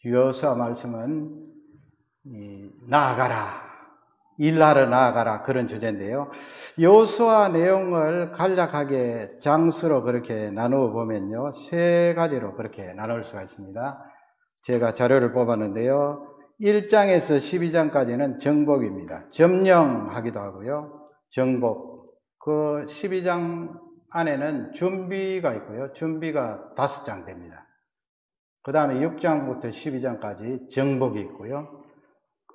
여호수아 말씀은 나아가라, 일하러 나아가라, 그런 주제인데요. 여호수아 내용을 간략하게 장수로 그렇게 나누어 보면요, 세 가지로 그렇게 나눌 수가 있습니다. 제가 자료를 뽑았는데요, 1장에서 12장까지는 정복입니다. 점령하기도 하고요, 정복. 그 12장 안에는 준비가 있고요, 준비가 5장 됩니다. 그 다음에 6장부터 12장까지 정복이 있고요,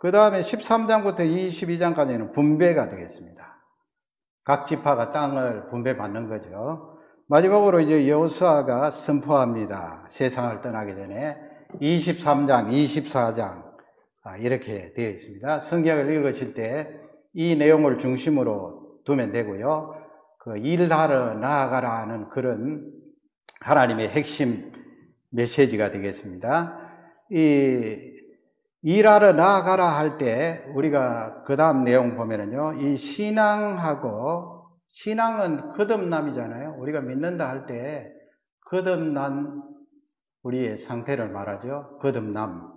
그 다음에 13장부터 22장까지는 분배가 되겠습니다. 각 지파가 땅을 분배받는 거죠. 마지막으로 이제 여호수아가 선포합니다. 세상을 떠나기 전에 23장, 24장 이렇게 되어 있습니다. 성경을 읽으실 때 이 내용을 중심으로 두면 되고요, 그 일하러 나아가라는 그런 하나님의 핵심 메시지가 되겠습니다. 이 일하러 나아가라 할 때 우리가 그 다음 내용 보면은요, 이 신앙하고, 신앙은 거듭남이잖아요. 우리가 믿는다 할 때 거듭난 우리의 상태를 말하죠. 거듭남.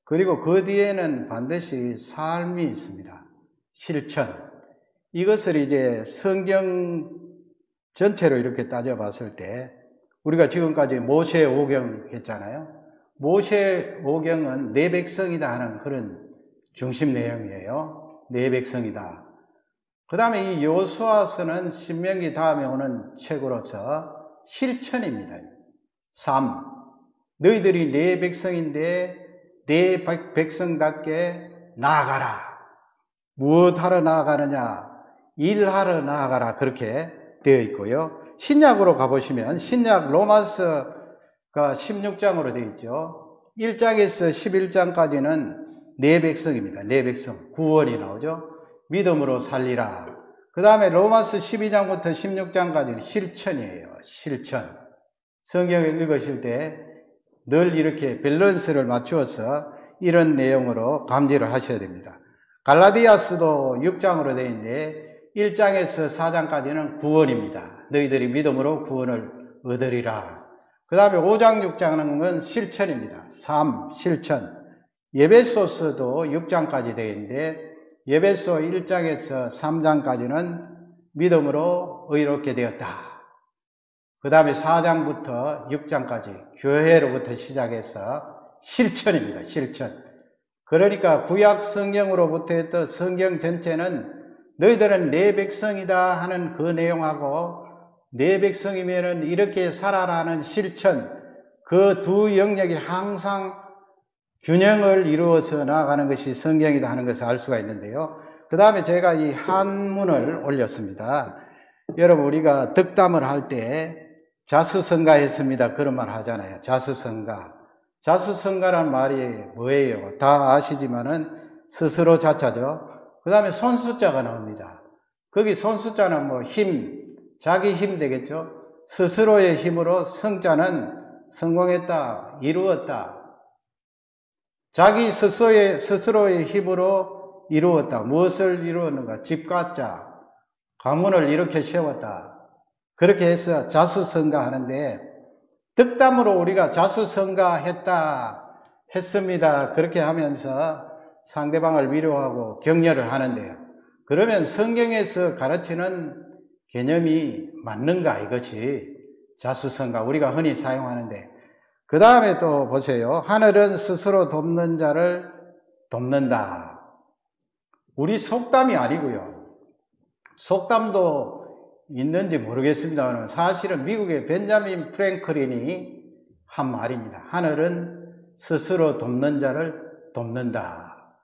그리고 그 뒤에는 반드시 삶이 있습니다. 실천. 이것을 이제 성경 전체로 이렇게 따져봤을 때 우리가 지금까지 모세 오경 했잖아요. 모세 오경은 내 백성이다 하는 그런 중심 내용이에요. 내 백성이다. 그 다음에 이 여호수아서는 신명기 다음에 오는 책으로서 실천입니다. 삶. 너희들이 내 백성인데 내 백성답게 나아가라. 무엇하러 나아가느냐? 일하러 나아가라. 그렇게 되어 있고요. 신약으로 가보시면 신약 로마서가 16장으로 되어 있죠. 1장에서 11장까지는 내 백성입니다. 내 백성. 구원이 나오죠. 믿음으로 살리라. 그 다음에 로마서 12장부터 16장까지는 실천이에요. 실천. 성경을 읽으실 때 늘 이렇게 밸런스를 맞추어서 이런 내용으로 감지를 하셔야 됩니다. 갈라디아서도 6장으로 되어 있는데 1장에서 4장까지는 구원입니다. 너희들이 믿음으로 구원을 얻으리라. 그 다음에 5장, 6장은 실천입니다. 삶, 실천. 예배소서도 6장까지 되어 있는데 예배소 1장에서 3장까지는 믿음으로 의롭게 되었다. 그 다음에 4장부터 6장까지 교회로부터 시작해서 실천입니다. 실천. 그러니까 구약 성경으로부터 했던 성경 전체는 너희들은 내 백성이다 하는 그 내용하고 내 백성이면은 이렇게 살아라는 실천, 그 두 영역이 항상 균형을 이루어서 나아가는 것이 성경이다 하는 것을 알 수가 있는데요. 그 다음에 제가 이 한문을 올렸습니다. 여러분, 우리가 덕담을 할 때 자수성가했습니다, 그런 말 하잖아요. 자수성가. 자수성가란 말이 뭐예요? 다 아시지만은 스스로 자자죠. 그 다음에 손수자가 나옵니다. 거기 손수자는 뭐 힘, 자기 힘 되겠죠. 스스로의 힘으로, 성자는 성공했다, 이루었다. 자기 스스로의 힘으로 이루었다. 무엇을 이루었는가? 집 갖자, 가문을 이렇게 세웠다. 그렇게 해서 자수성가 하는데, 덕담으로 우리가 자수성가했다, 했습니다, 그렇게 하면서 상대방을 위로하고 격려를 하는데요. 그러면 성경에서 가르치는 개념이 맞는가, 이것이 자수성가, 우리가 흔히 사용하는데. 그 다음에 또 보세요. 하늘은 스스로 돕는 자를 돕는다. 우리 속담이 아니고요. 속담도 있는지 모르겠습니다만 사실은 미국의 벤자민 프랭클린이 한 말입니다. 하늘은 스스로 돕는 자를 돕는다.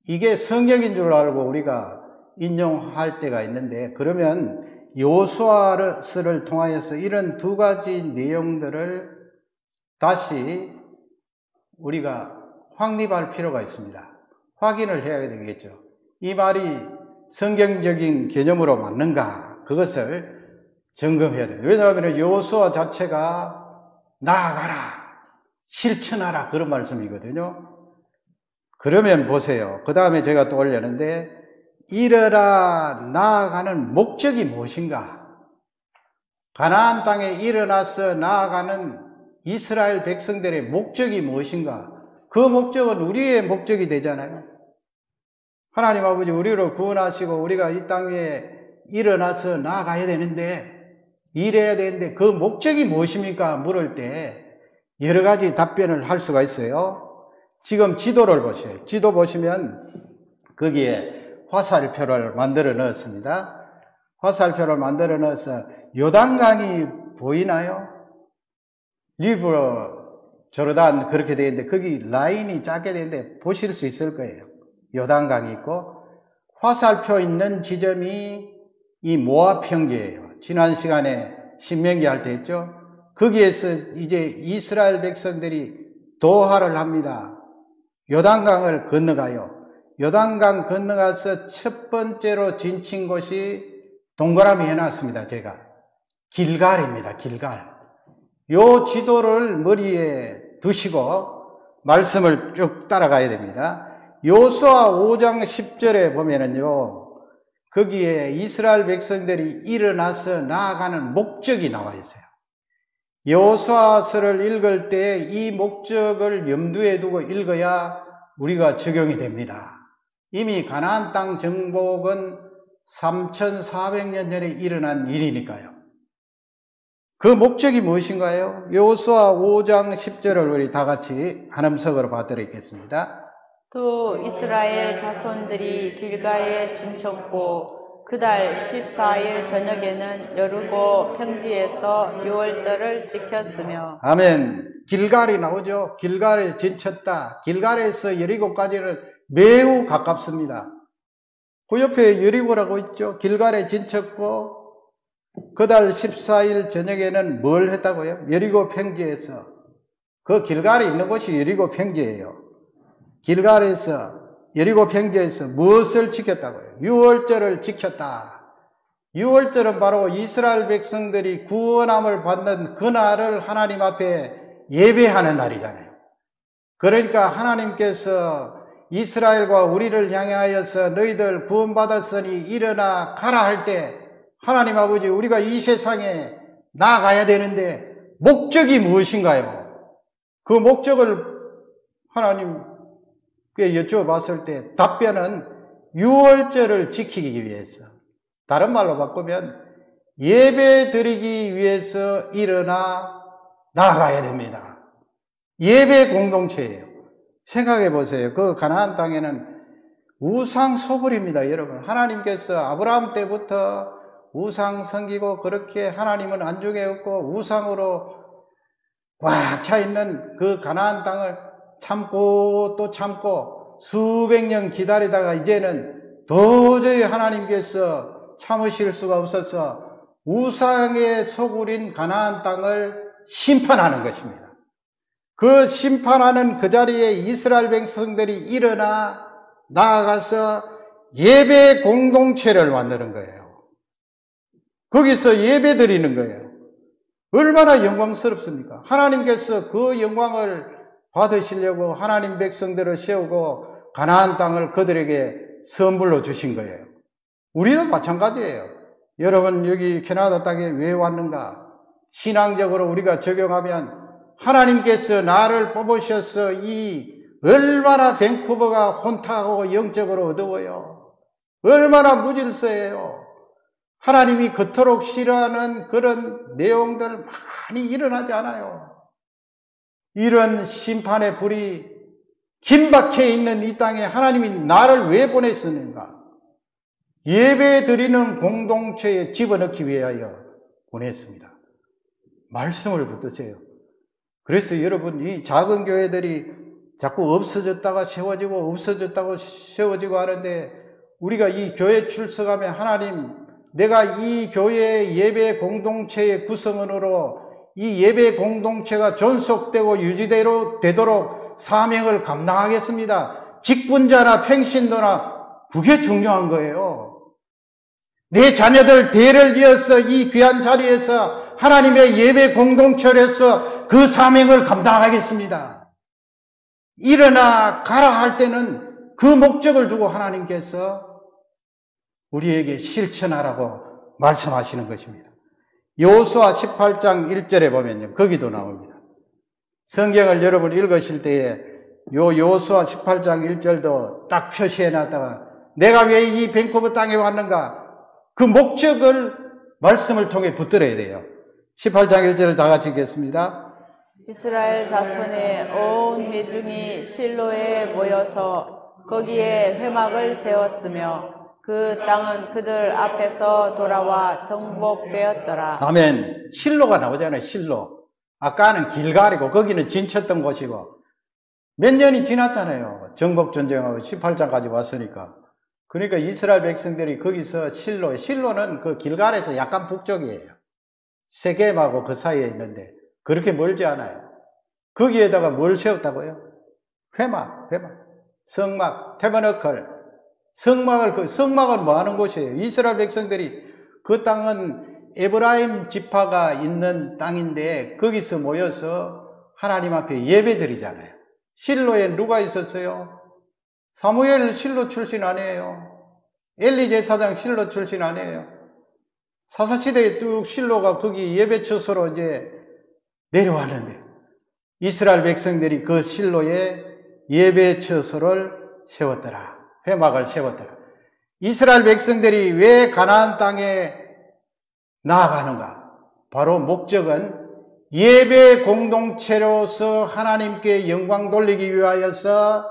이게 성경인 줄 알고 우리가 인용할 때가 있는데, 그러면 여호수아서를 통하여서 이런 두 가지 내용들을 다시 우리가 확립할 필요가 있습니다. 확인을 해야 되겠죠. 이 말이 성경적인 개념으로 맞는가? 그것을 점검해야 됩니다. 왜냐하면 여호수아 자체가 나아가라, 실천하라, 그런 말씀이거든요. 그러면 보세요. 그 다음에 제가 또 올렸는데, 일어나 나아가는 목적이 무엇인가? 가나안 땅에 일어나서 나아가는 이스라엘 백성들의 목적이 무엇인가? 그 목적은 우리의 목적이 되잖아요. 하나님 아버지 우리를 구원하시고 우리가 이 땅 위에 일어나서 나아가야 되는데, 일해야 되는데 그 목적이 무엇입니까? 물을 때 여러 가지 답변을 할 수가 있어요. 지금 지도를 보세요. 지도 보시면 거기에 화살표를 만들어 넣었습니다. 화살표를 만들어 넣어서 요단강이 보이나요? 리버 조르단 그렇게 되어 있는데 거기 라인이 작게 되는데 보실 수 있을 거예요. 요단강이 있고 화살표 있는 지점이 이 모압 평지예요. 지난 시간에 신명기 할 때 했죠. 거기에서 이제 이스라엘 백성들이 도하를 합니다. 요단강을 건너가요. 요단강 건너가서 첫 번째로 진친 곳이 동그라미 해놨습니다. 제가 길갈입니다. 길갈. 요 지도를 머리에 두시고 말씀을 쭉 따라가야 됩니다. 여호수아 5장 10절에 보면은요, 거기에 이스라엘 백성들이 일어나서 나아가는 목적이 나와 있어요. 여호수아서를 읽을 때 이 목적을 염두에 두고 읽어야 우리가 적용이 됩니다. 이미 가나안 땅 정복은 3400년 전에 일어난 일이니까요. 그 목적이 무엇인가요? 여호수아 5장 10절을 우리 다 같이 한 음성으로 받들어있겠습니다. 또 이스라엘 자손들이 길갈에 진쳤고 그달 14일 저녁에는 여리고 평지에서 유월절을 지켰으며. 아멘. 길갈이 나오죠. 길갈에 진쳤다. 길갈에서 여리고까지는 매우 가깝습니다. 그 옆에 여리고라고 있죠. 길갈에 진쳤고 그달 14일 저녁에는 뭘 했다고요? 여리고 평지에서. 그 길갈에 있는 곳이 여리고 평지예요. 길갈에서 여리고 평지에서 무엇을 지켰다고요? 유월절을 지켰다. 유월절은 바로 이스라엘 백성들이 구원함을 받는 그날을 하나님 앞에 예배하는 날이잖아요. 그러니까 하나님께서 이스라엘과 우리를 향하여서 너희들 구원받았으니 일어나 가라 할 때, 하나님 아버지 우리가 이 세상에 나아가야 되는데 목적이 무엇인가요? 그 목적을 하나님께 여쭤봤을 때 답변은 유월절을 지키기 위해서, 다른 말로 바꾸면 예배 드리기 위해서 일어나 나아가야 됩니다. 예배 공동체예요. 생각해 보세요. 그 가나안 땅에는 우상 소굴입니다. 여러분, 하나님께서 아브라함 때부터 우상 섬기고 그렇게 하나님은 안중에 없고 우상으로 꽉 차 있는 그 가나안 땅을 참고 또 참고 수백 년 기다리다가 이제는 도저히 하나님께서 참으실 수가 없어서 우상의 소굴인 가나안 땅을 심판하는 것입니다. 그 심판하는 그 자리에 이스라엘 백성들이 일어나 나아가서 예배 공동체를 만드는 거예요. 거기서 예배 드리는 거예요. 얼마나 영광스럽습니까? 하나님께서 그 영광을 받으시려고 하나님 백성들을 세우고 가나안 땅을 그들에게 선물로 주신 거예요. 우리도 마찬가지예요. 여러분, 여기 캐나다 땅에 왜 왔는가? 신앙적으로 우리가 적용하면 하나님께서 나를 뽑으셔서 이 얼마나 밴쿠버가 혼탁하고 영적으로 어두워요. 얼마나 무질서해요. 하나님이 그토록 싫어하는 그런 내용들 많이 일어나지 않아요. 이런 심판의 불이 긴박해 있는 이 땅에 하나님이 나를 왜 보냈었는가? 예배 드리는 공동체에 집어넣기 위하여 보냈습니다. 말씀을 붙드세요. 그래서 여러분, 이 작은 교회들이 자꾸 없어졌다가 세워지고 없어졌다고 세워지고 하는데, 우리가 이 교회 출석하면 하나님, 내가 이 교회의 예배 공동체의 구성원으로 이 예배 공동체가 존속되고 유지되도록 사명을 감당하겠습니다. 직분자나 평신도나 그게 중요한 거예요. 내 자녀들 대를 이어서 이 귀한 자리에서 하나님의 예배 공동체로서 그 사명을 감당하겠습니다. 일어나 가라 할 때는 그 목적을 두고 하나님께서 우리에게 실천하라고 말씀하시는 것입니다. 여호수아 18장 1절에 보면요, 거기도 나옵니다. 성경을 여러분 읽으실 때에 요 여호수아 18장 1절도 딱 표시해 놨다가 내가 왜 이 밴쿠버 땅에 왔는가? 그 목적을 말씀을 통해 붙들어야 돼요. 18장 1절을 다 같이 읽겠습니다. 이스라엘 자손의 온 회중이 실로에 모여서 거기에 회막을 세웠으며 그 땅은 그들 앞에서 돌아와 정복되었더라. 아멘. 실로가 나오잖아요. 실로. 아까는 길갈이고 거기는 진쳤던 곳이고 몇 년이 지났잖아요. 정복 전쟁하고 18장까지 왔으니까. 그러니까 이스라엘 백성들이 거기서 실로는 그 길갈에서 약간 북쪽이에요. 세겜하고 그 사이에 있는데 그렇게 멀지 않아요. 거기에다가 뭘 세웠다고요? 회막, 성막, 태버너클. 성막은 뭐 하는 곳이에요? 이스라엘 백성들이 그 땅은 에브라임 지파가 있는 땅인데 거기서 모여서 하나님 앞에 예배 드리잖아요. 실로에 누가 있었어요? 사무엘 실로 출신 아니에요. 엘리 제사장 실로 출신 아니에요. 사사시대에 뚝 실로가 거기 예배 처소로 이제 내려왔는데 이스라엘 백성들이 그 실로에 예배 처소를 세웠더라. 회막을 세웠더라. 이스라엘 백성들이 왜 가나안 땅에 나아가는가? 바로 목적은 예배 공동체로서 하나님께 영광 돌리기 위하여서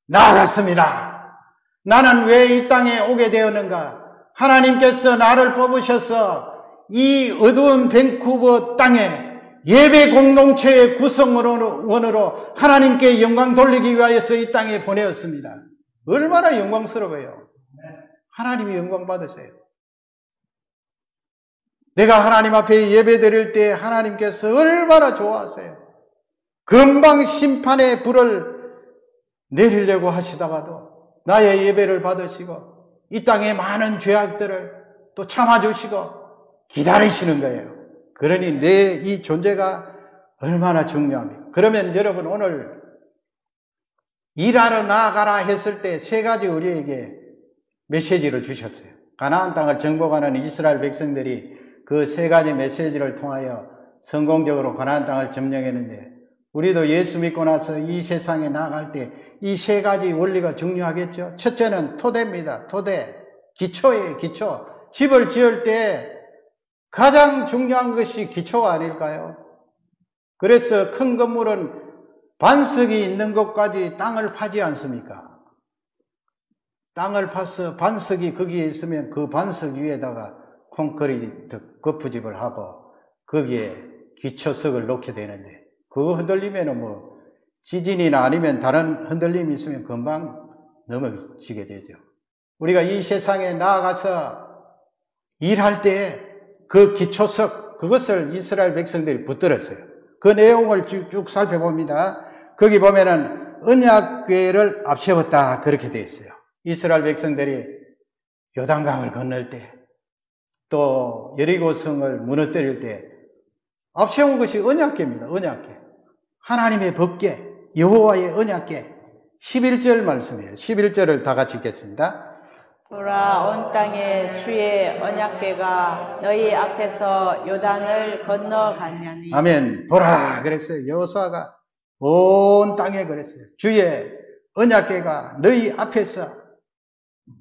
나아갔습니다. 나는 왜 이 땅에 오게 되었는가? 하나님께서 나를 뽑으셔서 이 어두운 밴쿠버 땅에 예배 공동체의 구성원으로 하나님께 영광 돌리기 위하여서 이 땅에 보내었습니다. 얼마나 영광스러워요. 하나님이 영광 받으세요. 내가 하나님 앞에 예배 드릴 때 하나님께서 얼마나 좋아하세요. 금방 심판의 불을 내리려고 하시다가도 나의 예배를 받으시고 이 땅의 많은 죄악들을 또 참아주시고 기다리시는 거예요. 그러니 내 이 존재가 얼마나 중요합니까? 그러면 여러분 오늘 일하러 나아가라 했을 때 세 가지 우리에게 메시지를 주셨어요. 가나안 땅을 정복하는 이스라엘 백성들이 그 세 가지 메시지를 통하여 성공적으로 가나안 땅을 점령했는데 우리도 예수 믿고 나서 이 세상에 나아갈 때 이 세 가지 원리가 중요하겠죠. 첫째는 토대입니다. 토대. 기초예요. 기초. 집을 지을 때 가장 중요한 것이 기초가 아닐까요? 그래서 큰 건물은 반석이 있는 곳까지 땅을 파지 않습니까? 땅을 파서 반석이 거기에 있으면 그 반석 위에다가 콘크리트 거푸집을 하고 거기에 기초석을 놓게 되는데 그거 흔들리면 뭐 지진이나 아니면 다른 흔들림이 있으면 금방 넘어지게 되죠. 우리가 이 세상에 나아가서 일할 때 그 기초석 그것을 이스라엘 백성들이 붙들었어요. 그 내용을 쭉 살펴봅니다. 거기 보면은 언약궤를 앞세웠다 그렇게 되어 있어요. 이스라엘 백성들이 요단강을 건널 때 또 여리고성을 무너뜨릴 때 앞세운 것이 언약궤입니다. 언약궤. 하나님의 법궤, 여호와의 언약궤. 11절 말씀이에요. 11절을 다 같이 읽겠습니다. 보라 온 땅에 주의 언약궤가 너희 앞에서 요단을 건너갔냐니. 아멘. 보라 그랬어요. 여호수아가 온 땅에 그랬어요. 주의 언약궤가 너희 앞에서.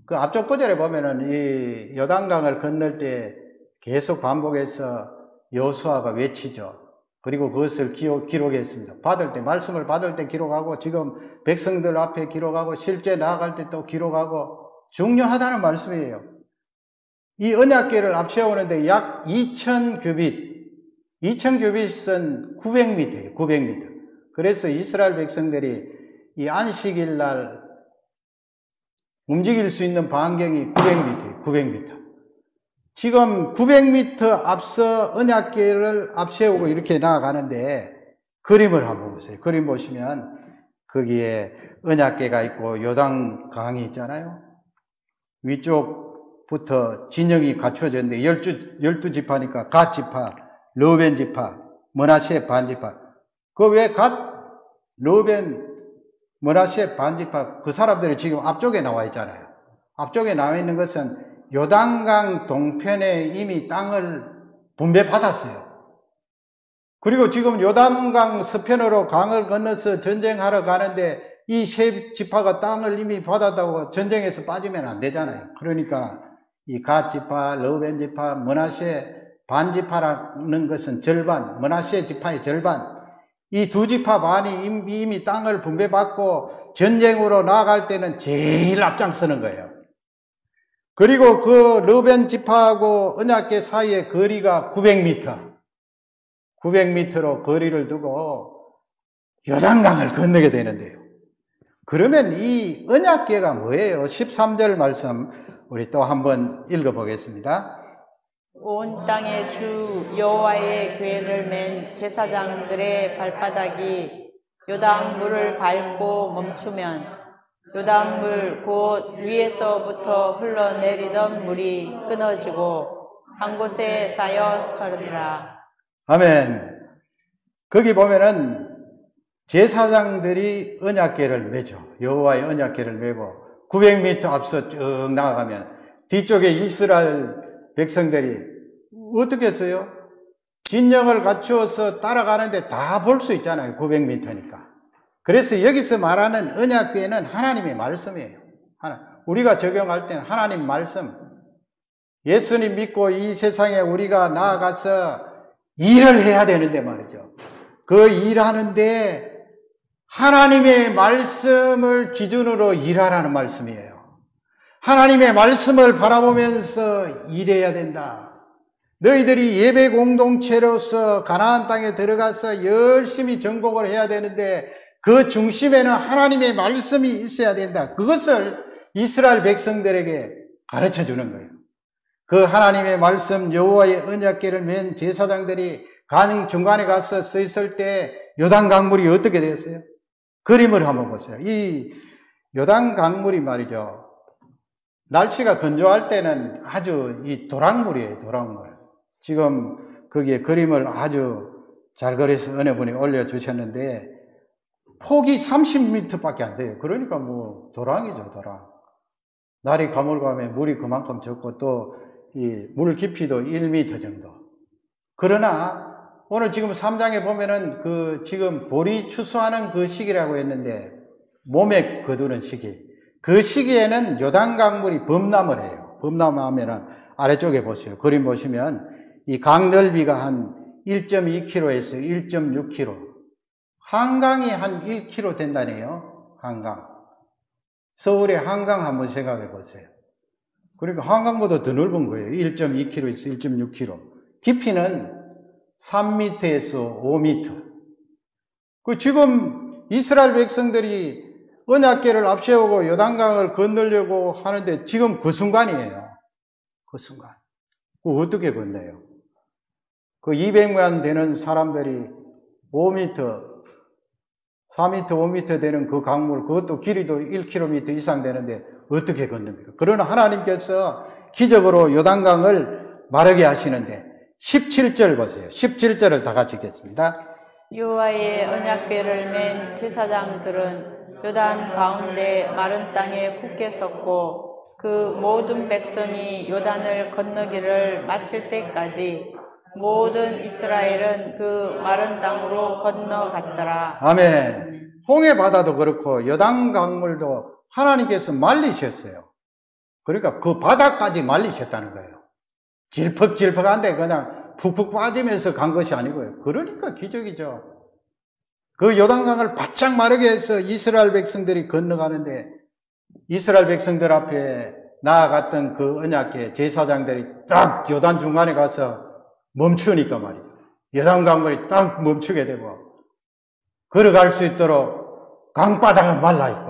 그 앞쪽 구절에 보면은 이 요단강을 건널 때 계속 반복해서 여호수아가 외치죠. 그리고 그것을 기록했습니다. 받을 때, 말씀을 받을 때 기록하고 지금 백성들 앞에 기록하고 실제 나아갈 때 또 기록하고 중요하다는 말씀이에요. 이 언약궤를 앞세우는데 약 2000규빗, 2000규빗은 900m예요. 900m. 그래서 이스라엘 백성들이 이 안식일 날 움직일 수 있는 반경이 900m예요. 900m. 지금 900m 앞서 언약궤를 앞세우고 이렇게 나아가는데 그림을 한번 보세요. 그림 보시면 거기에 언약궤가 있고 요단강이 있잖아요. 위쪽부터 진영이 갖추어져 있는데 12지파니까 갓지파, 르우벤지파, 므낫세 반지파. 그 왜 갓, 르우벤, 므낫세 반지파 그 사람들이 지금 앞쪽에 나와 있잖아요. 앞쪽에 나와 있는 것은 요단강 동편에 이미 땅을 분배받았어요. 그리고 지금 요단강 서편으로 강을 건너서 전쟁하러 가는데 이 세 지파가 땅을 이미 받았다고 전쟁에서 빠지면 안 되잖아요. 그러니까 이 갓 지파, 르우벤 지파, 므낫세 반 지파라는 것은 절반, 므낫세 지파의 절반, 이 두 지파 반이 이미 땅을 분배받고 전쟁으로 나아갈 때는 제일 앞장서는 거예요. 그리고 그 르우벤 지파하고 언약궤 사이의 거리가 900m로 거리를 두고 요단강을 건너게 되는데요. 그러면 이 언약궤가 뭐예요? 13절 말씀 우리 또 한번 읽어보겠습니다. 온 땅의 주 여호와의 궤를 맨 제사장들의 발바닥이 요단 물을 밟고 멈추면 요단 물 곧 위에서부터 흘러내리던 물이 끊어지고 한 곳에 쌓여 서리라. 아멘. 거기 보면은 제사장들이 언약궤를 메죠. 여호와의 언약궤를 메고 900m 앞서 쭉 나아가면 뒤쪽에 이스라엘 백성들이 어떻게 했어요? 진영을 갖추어서 따라가는데 다 볼 수 있잖아요. 900m니까. 그래서 여기서 말하는 언약궤는 하나님의 말씀이에요. 우리가 적용할 때는 하나님 말씀. 예수님 믿고 이 세상에 우리가 나아가서 일을 해야 되는데 말이죠. 그 일하는데 하나님의 말씀을 기준으로 일하라는 말씀이에요. 하나님의 말씀을 바라보면서 일해야 된다. 너희들이 예배 공동체로서 가나안 땅에 들어가서 열심히 정복을 해야 되는데 그 중심에는 하나님의 말씀이 있어야 된다. 그것을 이스라엘 백성들에게 가르쳐 주는 거예요. 그 하나님의 말씀 여호와의 언약궤를 맨 제사장들이 강 중간에 가서 서 있을 때 요단 강물이 어떻게 되었어요? 그림을 한번 보세요. 이 요단 강물이 말이죠. 날씨가 건조할 때는 아주 이 도랑물이에요. 도랑물. 지금 거기에 그림을 아주 잘 그려서 어느 분이 올려주셨는데 폭이 30m밖에 안 돼요. 그러니까 뭐 도랑이죠. 도랑. 날이 가물가면 물이 그만큼 적고 또 이 물 깊이도 1m 정도. 그러나 오늘 지금 3장에 보면은 그 지금 보리 추수하는 그 시기라고 했는데 몸에 거두는 시기. 그 시기에는 요단 강물이 범람을 해요. 범람하면은 아래쪽에 보세요. 그림 보시면 이 강 넓이가 한 1.2km에서 1.6km. 한강이 한 1km 된다네요. 한강. 서울의 한강 한번 생각해 보세요. 그러니까 한강보다 더 넓은 거예요. 1.2km에서 1.6km. 깊이는 3m에서 5m. 그 지금 이스라엘 백성들이 언약궤를 앞세우고 요단강을 건너려고 하는데 지금 그 순간이에요. 그 순간. 그 어떻게 건너요? 그 200만 되는 사람들이 5m, 4m, 5m 되는 그 강물, 그것도 길이도 1km 이상 되는데 어떻게 건넙니까? 그러나 하나님께서 기적으로 요단강을 마르게 하시는데 17절 보세요. 17절을 다 같이 읽겠습니다. 여호와의 언약궤를 맨 제사장들은 요단 가운데 마른 땅에 굳게 섰고 그 모든 백성이 요단을 건너기를 마칠 때까지 모든 이스라엘은 그 마른 땅으로 건너갔더라. 아멘. 홍해 바다도 그렇고 요단 강물도 하나님께서 말리셨어요. 그러니까 그 바다까지 말리셨다는 거예요. 질퍽질퍽한데 그냥 푹푹 빠지면서 간 것이 아니고요. 그러니까 기적이죠. 그 요단강을 바짝 마르게 해서 이스라엘 백성들이 건너가는데 이스라엘 백성들 앞에 나아갔던 그 언약궤 제사장들이 딱 요단 중간에 가서 멈추니까 말이에요. 요단 강물이 딱 멈추게 되고 걸어갈 수 있도록 강바닥은 말라있고.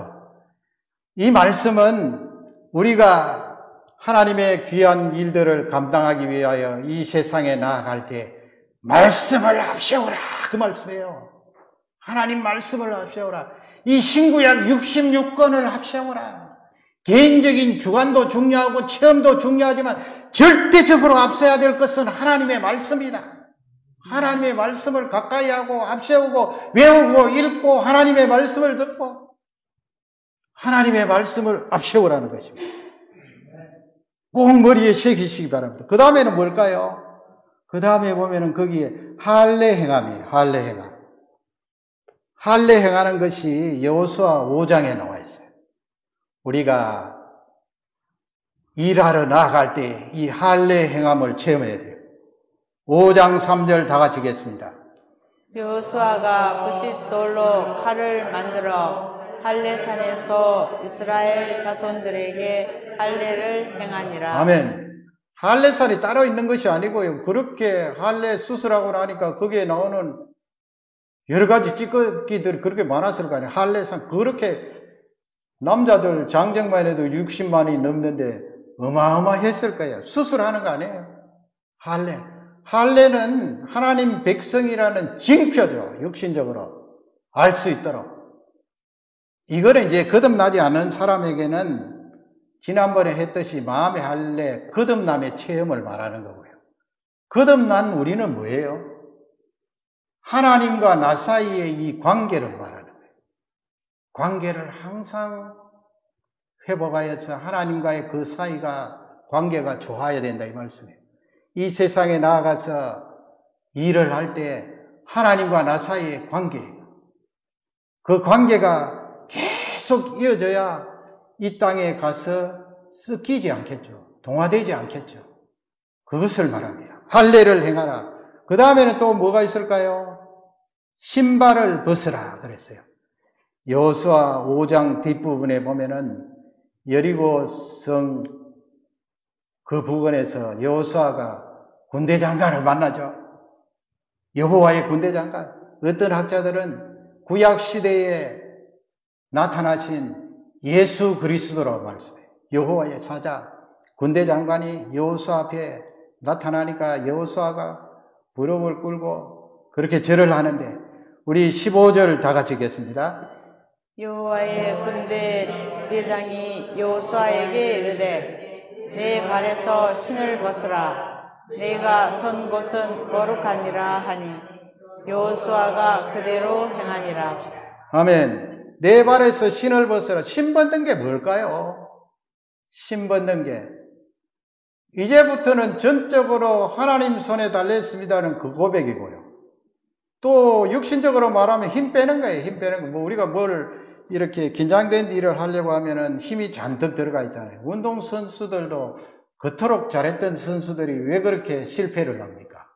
이 말씀은 우리가 하나님의 귀한 일들을 감당하기 위하여 이 세상에 나아갈 때 말씀을 앞세우라 그 말씀이에요. 하나님 말씀을 앞세우라. 이 신구약 66권을 앞세우라. 개인적인 주관도 중요하고 체험도 중요하지만 절대적으로 앞서야 될 것은 하나님의 말씀이다. 하나님의 말씀을 가까이 하고 앞세우고 외우고 읽고 하나님의 말씀을 듣고 하나님의 말씀을 앞세우라는 것입니다. 꼭 머리에 새기시기 바랍니다. 그 다음에는 뭘까요? 그 다음에 보면은 거기에 할례 행함이에요. 할례 행함. 할례 행하는 것이 여호수아 5장에 나와 있어요. 우리가 일하러 나아갈 때 이 할례 행함을 체험해야 돼요. 5장 3절 다 같이 읽겠습니다. 여호수아가 부싯돌로 칼을 만들어 할례산에서 이스라엘 자손들에게 할례를 행하니라. 아멘. 할례살이 따로 있는 것이 아니고요. 그렇게 할례 수술하고 나니까 거기에 나오는 여러 가지 찌꺼기들이 그렇게 많았을 거 아니에요. 할례산 그렇게 남자들 장정만 해도 60만이 넘는데 어마어마했을 거예요. 수술하는 거 아니에요. 할례는 하나님 백성이라는 징표죠. 육신적으로 알 수 있도록. 이거는 이제 거듭나지 않은 사람에게는 지난번에 했듯이 마음의 할례, 거듭남의 체험을 말하는 거고요. 거듭난 우리는 뭐예요? 하나님과 나 사이의 이 관계를 말하는 거예요. 관계를 항상 회복하여서 하나님과의 그 사이가 관계가 좋아야 된다 이 말씀이에요. 이 세상에 나아가서 일을 할 때 하나님과 나 사이의 관계예요. 그 관계가 계속 이어져야 이 땅에 가서 섞이지 않겠죠. 동화되지 않겠죠. 그것을 말합니다. 할례를 행하라. 그 다음에는 또 뭐가 있을까요? 신발을 벗으라 그랬어요. 여호수아 5장 뒷부분에 보면은 여리고성 그 부근에서 여호수아가 군대 장관을 만나죠. 여호와의 군대 장관. 어떤 학자들은 구약 시대에 나타나신 예수 그리스도라고 말씀해요. 여호와의 사자, 군대 장관이 여호수아 앞에 나타나니까 여호수아가 무릎을 꿇고 그렇게 절을 하는데 우리 15절 다 같이 읽겠습니다. 여호와의 군대 대장이 여호수아에게 이르되 내 발에서 신을 벗으라. 내가 선 곳은 거룩하니라 하니 여호수아가 그대로 행하니라. 아멘. 내 발에서 신을 벗으라. 신 벗는 게 뭘까요? 신 벗는 게 이제부터는 전적으로 하나님 손에 달렸습니다는 그 고백이고요. 또 육신적으로 말하면 힘 빼는 거예요. 힘 빼는 거. 뭐 우리가 뭘 이렇게 긴장된 일을 하려고 하면은 힘이 잔뜩 들어가 있잖아요. 운동 선수들도 그토록 잘했던 선수들이 왜 그렇게 실패를 합니까?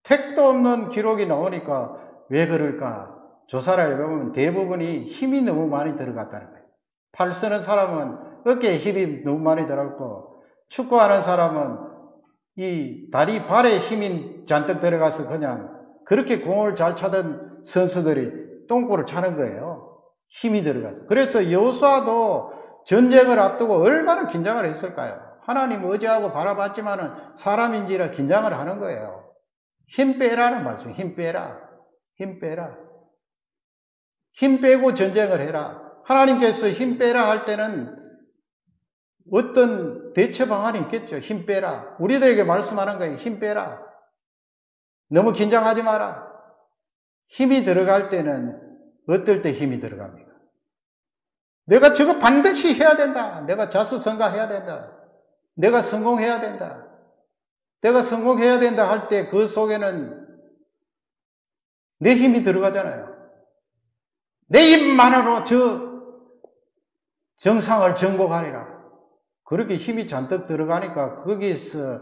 택도 없는 기록이 나오니까 왜 그럴까? 조사를 해보면 대부분이 힘이 너무 많이 들어갔다는 거예요. 팔 쓰는 사람은 어깨에 힘이 너무 많이 들어갔고, 축구하는 사람은 이 다리, 발에 힘이 잔뜩 들어가서 그냥 그렇게 공을 잘 차던 선수들이 똥골을 차는 거예요. 힘이 들어가서. 그래서 여호수아도 전쟁을 앞두고 얼마나 긴장을 했을까요? 하나님 의지하고 바라봤지만은 사람인지라 긴장을 하는 거예요. 힘 빼라는 말씀. 힘 빼라. 힘 빼라. 힘 빼고 전쟁을 해라. 하나님께서 힘 빼라 할 때는 어떤 대처 방안이 있겠죠. 힘 빼라. 우리들에게 말씀하는 거예요. 힘 빼라. 너무 긴장하지 마라. 힘이 들어갈 때는 어떨 때 힘이 들어갑니까? 내가 저거 반드시 해야 된다. 내가 자수성가해야 된다. 내가 성공해야 된다. 내가 성공해야 된다 할 때 그 속에는 내 힘이 들어가잖아요. 내 힘만으로 저 정상을 정복하리라. 그렇게 힘이 잔뜩 들어가니까 거기서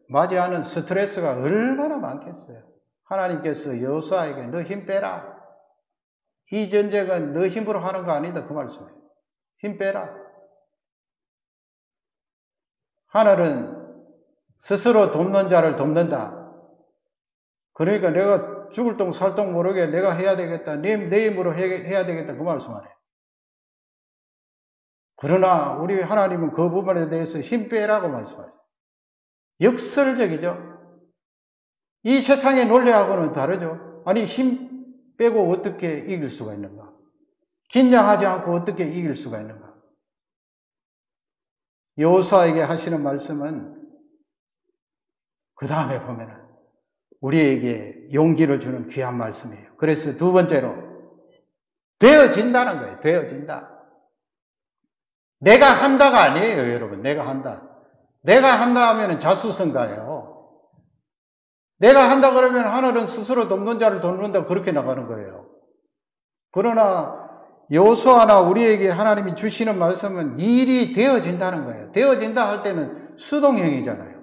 맞이하는 스트레스가 얼마나 많겠어요. 하나님께서 여호수아에게 너 힘 빼라. 이 전쟁은 너 힘으로 하는 거 아니다. 그 말씀이에요. 힘 빼라. 하늘은 스스로 돕는 자를 돕는다. 그러니까 내가 죽을 똥 살 똥 모르게 내가 해야 되겠다. 내 힘으로 해야 되겠다. 그 말씀 안 해요. 그러나 우리 하나님은 그 부분에 대해서 힘 빼라고 말씀하세요. 역설적이죠. 이 세상의 논리하고는 다르죠. 아니 힘 빼고 어떻게 이길 수가 있는가? 긴장하지 않고 어떻게 이길 수가 있는가? 여호수아에게 하시는 말씀은 그 다음에 보면은 우리에게 용기를 주는 귀한 말씀이에요. 그래서 두 번째로 되어진다는 거예요. 되어진다. 내가 한다가 아니에요, 여러분. 내가 한다. 내가 한다 하면 자수성가예요. 내가 한다 그러면 하늘은 스스로 돕는 자를 돕는다 그렇게 나가는 거예요. 그러나 여호수아나 우리에게 하나님이 주시는 말씀은 일이 되어진다는 거예요. 되어진다 할 때는 수동형이잖아요.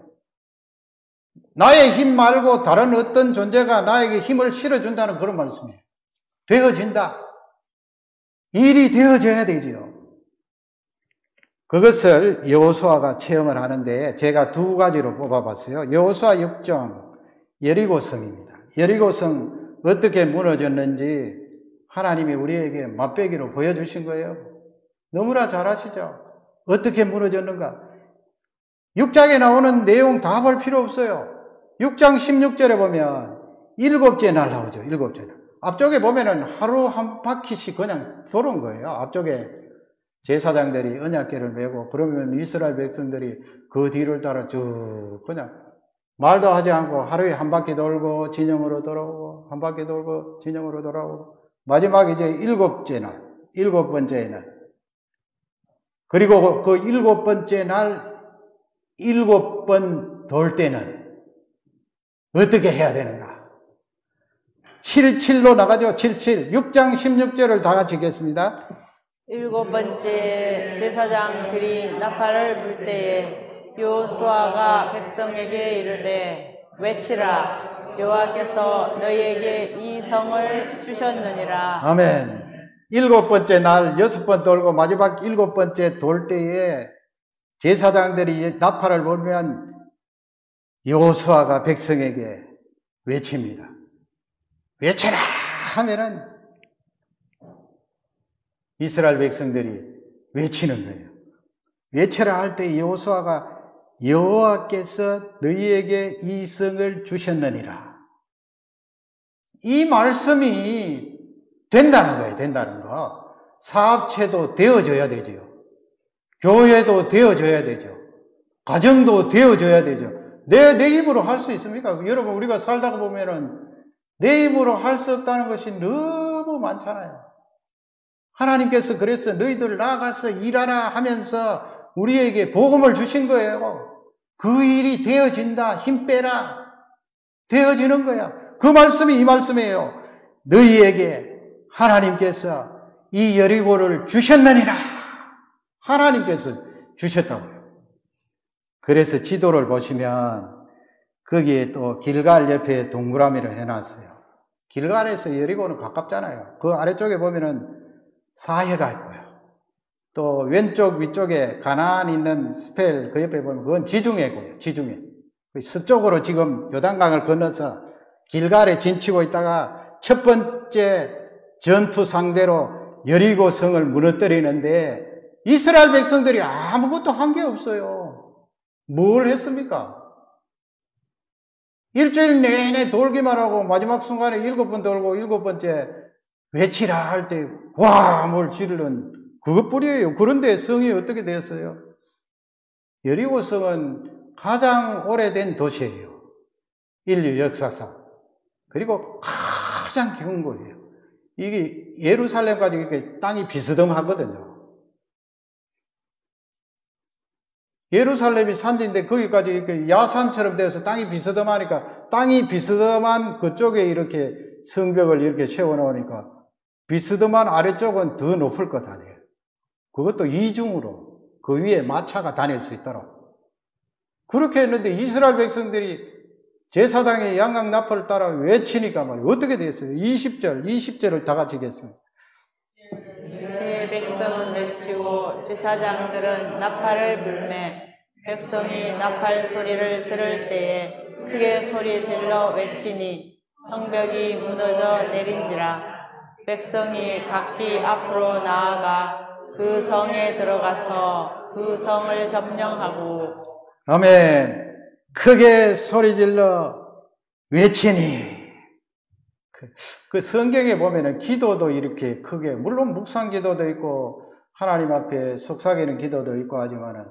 나의 힘 말고 다른 어떤 존재가 나에게 힘을 실어준다는 그런 말씀이에요. 되어진다. 일이 되어져야 되지요. 그것을 여호수아가 체험을 하는데 제가 두 가지로 뽑아봤어요. 여호수아 6장 여리고성입니다. 여리고성 어떻게 무너졌는지 하나님이 우리에게 맛배기로 보여주신 거예요. 너무나 잘 아시죠? 어떻게 무너졌는가? 6장에 나오는 내용 다 볼 필요 없어요. 6장 16절에 보면 일곱째 날 나오죠. 일곱째 날. 앞쪽에 보면은 하루 한 바퀴씩 그냥 도는 거예요. 앞쪽에 제사장들이 언약궤를 메고 그러면 이스라엘 백성들이 그 뒤를 따라 쭉 그냥 말도 하지 않고 하루에 한 바퀴 돌고 진영으로 돌아오고 한 바퀴 돌고 진영으로 돌아오고 마지막 이제 일곱째 날, 일곱 번째 날. 그리고 그 일곱 번째 날 일곱 번 돌 때는 어떻게 해야 되는가? 77로 나가죠. 77. 6장 16절을 다 같이 읽겠습니다. 일곱 번째 제사장들이 나팔을 불 때에 여호수아가 백성에게 이르되 외치라 여호와께서 너희에게 이 성을 주셨느니라. 아멘. 일곱 번째 날 여섯 번 돌고 마지막 일곱 번째 돌 때에 제사장들이 나팔을 불면 여호수아가 백성에게 외칩니다. 외쳐라 하면은 이스라엘 백성들이 외치는 거예요. 외쳐라 할 때 여호수아가 여호와께서 너희에게 이 성을 주셨느니라. 이 말씀이 된다는 거예요. 된다는 거. 사업체도 되어져야 되죠. 교회도 되어져야 되죠. 가정도 되어져야 되죠. 내 힘으로 할 수 있습니까? 여러분 우리가 살다가 보면은 내 힘으로 할 수 없다는 것이 너무 많잖아요. 하나님께서 그래서 너희들 나가서 일하라 하면서 우리에게 복음을 주신 거예요. 그 일이 되어진다. 힘 빼라. 되어지는 거야. 그 말씀이 이 말씀이에요. 너희에게 하나님께서 이 여리고를 주셨느니라. 하나님께서 주셨다고요. 그래서 지도를 보시면 거기에 또 길갈 옆에 동그라미를 해놨어요. 길갈에서 여리고는 가깝잖아요. 그 아래쪽에 보면은 사해가 있고요. 또 왼쪽 위쪽에 가나안 있는 스펠 그 옆에 보면 그건 지중해고요. 지중해. 서쪽으로 지금 요단강을 건너서 길갈에 진치고 있다가 첫 번째 전투 상대로 여리고 성을 무너뜨리는데 이스라엘 백성들이 아무것도 한 게 없어요. 뭘 했습니까? 일주일 내내 돌기만 하고 마지막 순간에 7번 돌고 7번째 외치라 할 때 와 뭘 지르는 그것뿐이에요. 그런데 성이 어떻게 되었어요? 여리고 성은 가장 오래된 도시예요. 인류 역사상. 그리고 가장 긴 거예요. 이게 예루살렘까지 이렇게 땅이 비스듬하거든요. 예루살렘이 산지인데 거기까지 이렇게 야산처럼 되어서 땅이 비스듬하니까 땅이 비스듬한 그쪽에 이렇게 성벽을 이렇게 세워놓으니까 비스듬한 아래쪽은 더 높을 것 아니에요. 그것도 이중으로 그 위에 마차가 다닐 수 있도록 그렇게 했는데 이스라엘 백성들이 제사장의 양각 나팔을 따라 외치니까 말이에요. 어떻게 됐어요? 20절을 다 같이 읽겠습니다. 백성은 외치고 제사장들은 나팔을 불매 백성이 나팔 소리를 들을 때에 크게 소리 질러 외치니 성벽이 무너져 내린지라. 백성이 각기 앞으로 나아가 그 성에 들어가서 그 성을 점령하고 아멘. 크게 소리질러 외치니. 그 성경에 보면은 기도도 이렇게 크게, 물론 묵상 기도도 있고 하나님 앞에 속삭이는 기도도 있고 하지만은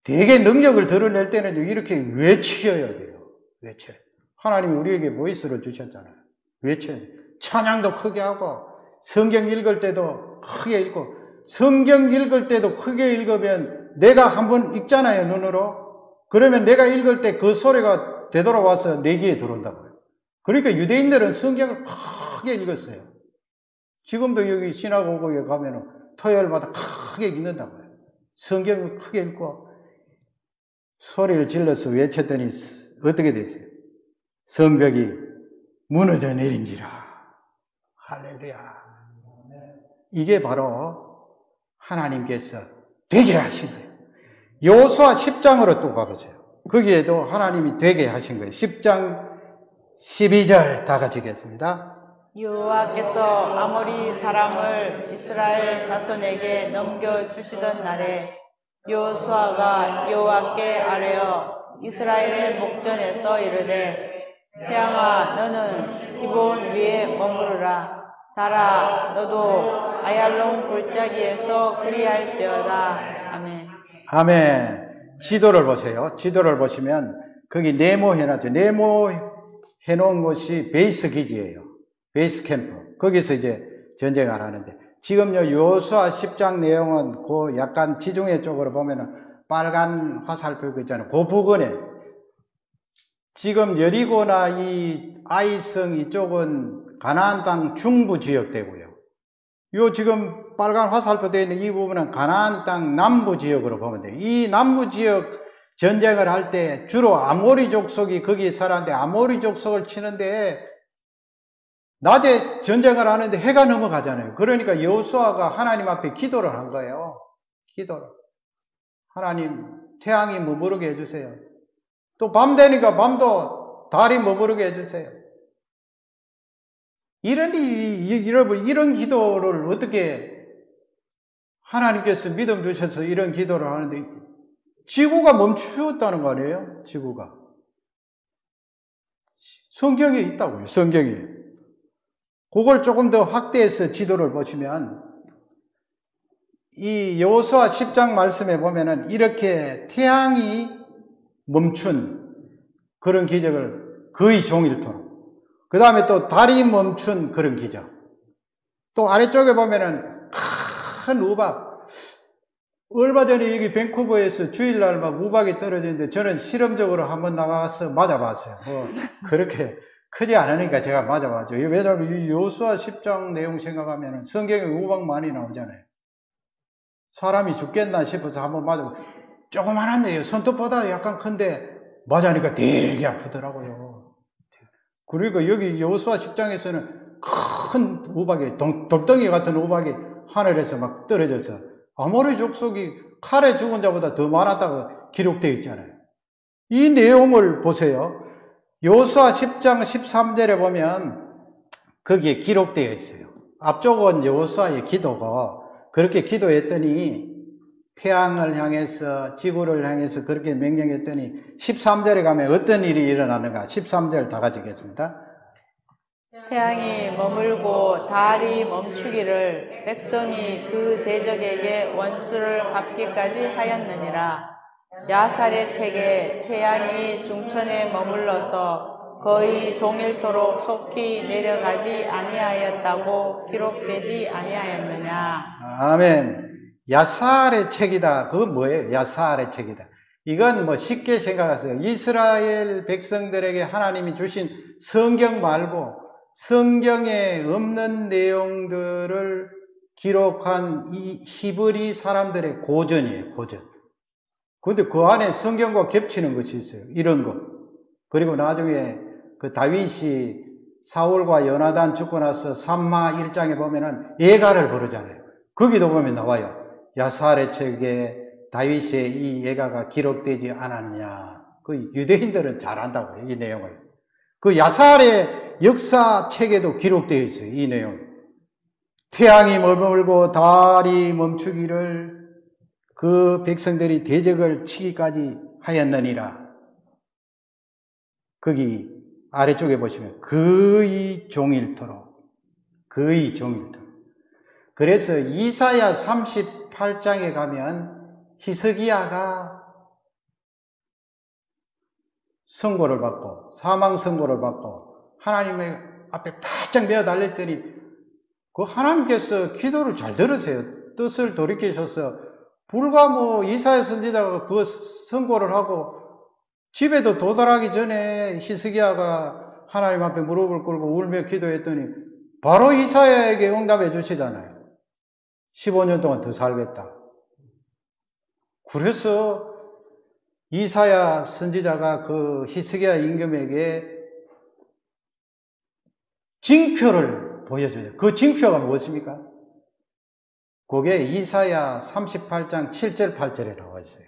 되게 능력을 드러낼 때는 이렇게 외쳐야 돼요. 외쳐야. 하나님이 우리에게 보이스를 주셨잖아요. 외쳐야 돼요. 찬양도 크게 하고 성경 읽을 때도 크게 읽고 성경 읽을 때도 크게 읽으면 내가 한번 읽잖아요. 눈으로. 그러면 내가 읽을 때 그 소리가 되돌아와서 내 귀에 들어온다고요. 그러니까 유대인들은 성경을 크게 읽었어요. 지금도 여기 시나고그에 가면은 토요일마다 크게 읽는다고요. 성경을 크게 읽고 소리를 질러서 외쳤더니 어떻게 됐어요? 성벽이 무너져 내린지라. 할렐루야. 이게 바로 하나님께서 되게 하신 거예요. 여호수아 10장으로 또 가보세요. 거기에도 하나님이 되게 하신 거예요. 10장 12절 다 같이 읽겠습니다. 여호와께서 아모리 사람을 이스라엘 자손에게 넘겨주시던 날에 여호수아가 여호와께 아뢰어 이스라엘의 목전에서 이르되 태양아 너는 기브온 위에 머무르라. 달아 너도 아얄론 골짜기에서 그리할지어다. 아멘. 아멘. 지도를 보세요. 지도를 보시면 거기 네모 해놨죠. 네모 해놓은 곳이 베이스 기지예요. 베이스 캠프. 거기서 이제 전쟁을 하는데 지금요 여호수아 10장 내용은 그 약간 지중해 쪽으로 보면은 빨간 화살표 있잖아요. 그 부근에 지금 여리고나 이 아이성 이쪽은 가나안 땅 중부 지역 되고요. 요 지금 빨간 화살표 되어 있는 이 부분은 가나안 땅 남부 지역으로 보면 돼요. 이 남부 지역 전쟁을 할 때 주로 아모리 족속이 거기 살았는데 아모리 족속을 치는데 낮에 전쟁을 하는데 해가 넘어가잖아요. 그러니까 여호수아가 하나님 앞에 기도를 한 거예요. 기도를. 하나님 태양이 머무르게 해주세요. 또 밤 되니까 밤도 달이 머무르게 해주세요. 이런 기도를 어떻게 하나님께서 믿음 주셔서 이런 기도를 하는데 지구가 멈추었다는 거 아니에요? 지구가. 성경에 있다고요. 성경에. 그걸 조금 더 확대해서 지도를 보시면 이 여호수아 10장 말씀에 보면은 이렇게 태양이 멈춘 그런 기적을 거의 종일토록 그 다음에 또 달이 멈춘 그런 기적 또 아래쪽에 보면은 큰 우박 얼마 전에 여기 밴쿠버에서 주일날 막 우박이 떨어지는데 저는 실험적으로 한번 나가서 맞아봤어요. 그렇게 크지 않으니까 제가 맞아봤죠. 왜냐하면 이 여호수아 10장 내용 생각하면 성경에 우박 많이 나오잖아요. 사람이 죽겠나 싶어서 한번 맞아보고 조그만한데요. 손톱보다 약간 큰데 맞으니까 되게 아프더라고요. 그리고 여기 여호수아 10장에서는 큰 우박이 돌덩이 같은 우박이 하늘에서 막 떨어져서 아모리 족속이 칼에 죽은 자보다 더 많았다고 기록되어 있잖아요. 이 내용을 보세요. 여호수아 10장 13절에 보면 거기에 기록되어 있어요. 앞쪽은 여호수아의 기도고 그렇게 기도했더니 태양을 향해서 지구를 향해서 그렇게 명령했더니 13절에 가면 어떤 일이 일어나는가 13절 다 같이 읽겠습니다. 태양이 머물고 달이 멈추기를 백성이 그 대적에게 원수를 갚기까지 하였느니라. 야살의 책에 태양이 중천에 머물러서 거의 종일토록 속히 내려가지 아니하였다고 기록되지 아니하였느냐. 아멘. 야살의 책이다. 그건 뭐예요? 야살의 책이다. 이건 뭐 쉽게 생각하세요. 이스라엘 백성들에게 하나님이 주신 성경 말고 성경에 없는 내용들을 기록한 이 히브리 사람들의 고전이에요. 고전. 그런데 그 안에 성경과 겹치는 것이 있어요. 이런 것. 그리고 나중에 그 다윗이 사울과 요나단 죽고 나서 삼마 1장에 보면은 예가를 부르잖아요. 거기도 보면 나와요. 야살의 책에 다윗의 이 예가가 기록되지 않았냐. 그 유대인들은 잘 안다고요. 이 내용을. 그 야살의 역사 책에도 기록되어 있어요. 이 내용. 태양이 머물고 달이 멈추기를 그 백성들이 대적을 치기까지 하였느니라. 거기 아래쪽에 보시면 거의 종일토록. 그래서 이사야 38장에 가면 히스기야가 선고를 받고 사망 선고를 받고 하나님의 앞에 바짝 메어 달렸더니 그 하나님께서 기도를 잘 들으세요. 뜻을 돌이키셔서 불과 뭐 이사야 선지자가 그 선고를 하고 집에도 도달하기 전에 히스기야가 하나님 앞에 무릎을 꿇고 울며 기도했더니 바로 이사야에게 응답해 주시잖아요. 15년 동안 더 살겠다. 그래서 이사야 선지자가 그 히스기야 임금에게 징표를 보여줘요. 그 징표가 무엇입니까? 그게 이사야 38장 7절 8절에 나와 있어요.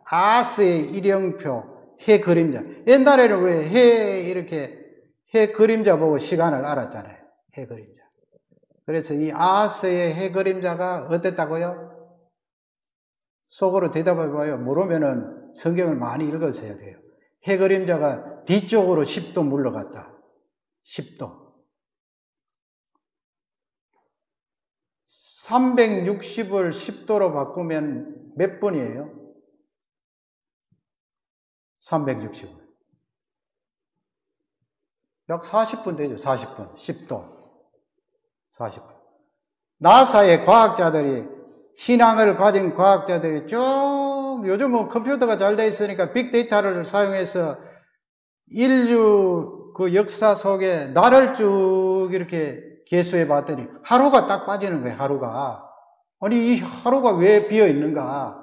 아하스의 일형표, 해 그림자. 옛날에는 왜 해 그림자 보고 시간을 알았잖아요. 해 그림자. 그래서 이 아하스의 해 그림자가 어땠다고요? 속으로 대답해봐요. 모르면은 성경을 많이 읽으셔야 돼요. 해 그림자가 뒤쪽으로 10도 물러갔다. 10도. 360을 10도로 바꾸면 몇 분이에요? 360을. 약 40분 되죠. 40분. 10도. 40분. 나사의 과학자들이, 신앙을 가진 과학자들이 쭉, 요즘은 컴퓨터가 잘 돼 있으니까 빅데이터를 사용해서 인류 그 역사 속에 날을 쭉 이렇게 계수해 봤더니 하루가 딱 빠지는 거예요. 하루가. 아니 이 하루가 왜 비어 있는가?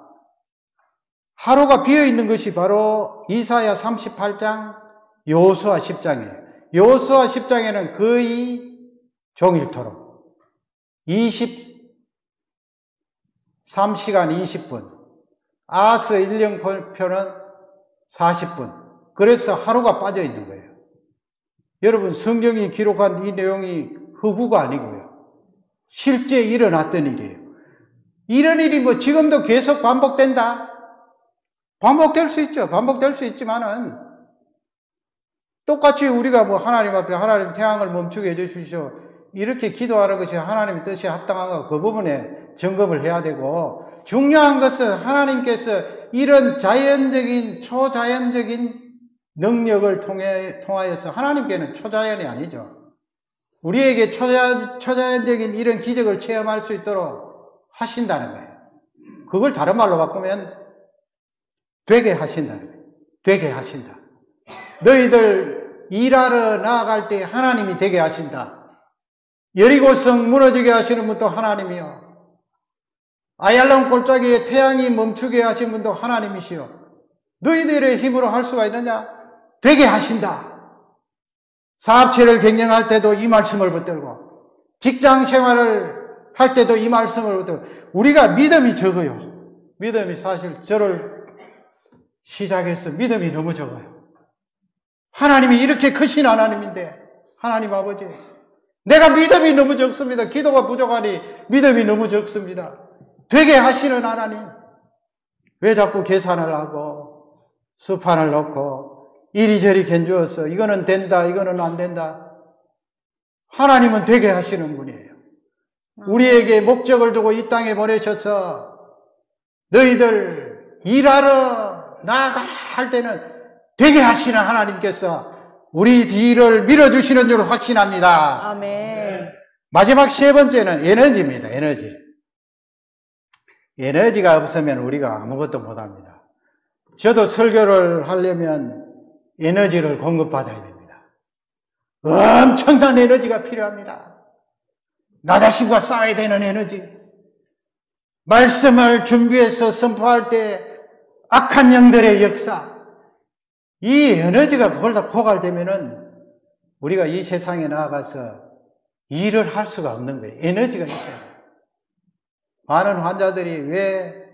하루가 비어 있는 것이 바로 이사야 38장, 여호수아 10장이에요. 여호수아 10장에는 거의 종일토록 23시간 20분, 아하스 일령표는 40분. 그래서 하루가 빠져 있는 거예요. 여러분, 성경이 기록한 이 내용이 허구가 아니고요. 실제 일어났던 일이에요. 이런 일이 뭐 지금도 계속 반복된다? 반복될 수 있죠. 반복될 수 있지만은 똑같이 우리가 뭐 하나님 앞에 하나님 태양을 멈추게 해주십시오. 이렇게 기도하는 것이 하나님의 뜻에 합당한가 그 부분에 점검을 해야 되고, 중요한 것은 하나님께서 이런 자연적인 초자연적인 능력을 통하여서, 하나님께는 초자연이 아니죠. 우리에게 초자연적인 이런 기적을 체험할 수 있도록 하신다는 거예요. 그걸 다른 말로 바꾸면 되게 하신다는 거예요. 되게 하신다. 너희들 일하러 나아갈 때 하나님이 되게 하신다. 여리고성 무너지게 하시는 분도 하나님이요. 아얄론 골짜기에 태양이 멈추게 하신 분도 하나님이시요. 너희들의 힘으로 할 수가 있느냐? 되게 하신다. 사업체를 경영할 때도 이 말씀을 붙들고, 직장 생활을 할 때도 이 말씀을 붙들고, 우리가 믿음이 적어요. 믿음이 사실 저를 시작해서 믿음이 너무 적어요. 하나님이 이렇게 크신 하나님인데, 하나님 아버지, 내가 믿음이 너무 적습니다. 기도가 부족하니 믿음이 너무 적습니다. 되게 하시는 하나님, 왜 자꾸 계산을 하고 수판을 넣고 이리저리 견주어서 이거는 된다, 이거는 안 된다. 하나님은 되게 하시는 분이에요. 우리에게 목적을 두고 이 땅에 보내셔서 너희들 일하러 나아가라 할 때는 되게 하시는 하나님께서 우리 뒤를 밀어주시는 줄 확신합니다. 아멘. 마지막 세 번째는 에너지입니다. 에너지. 에너지가 없으면 우리가 아무것도 못합니다. 저도 설교를 하려면 에너지를 공급받아야 됩니다. 엄청난 에너지가 필요합니다. 나 자신과 싸워야 되는 에너지. 말씀을 준비해서 선포할 때 악한 영들의 역사. 이 에너지가 그걸 다 고갈되면은 우리가 이 세상에 나아가서 일을 할 수가 없는 거예요. 에너지가 있어야 돼요. 많은 환자들이 왜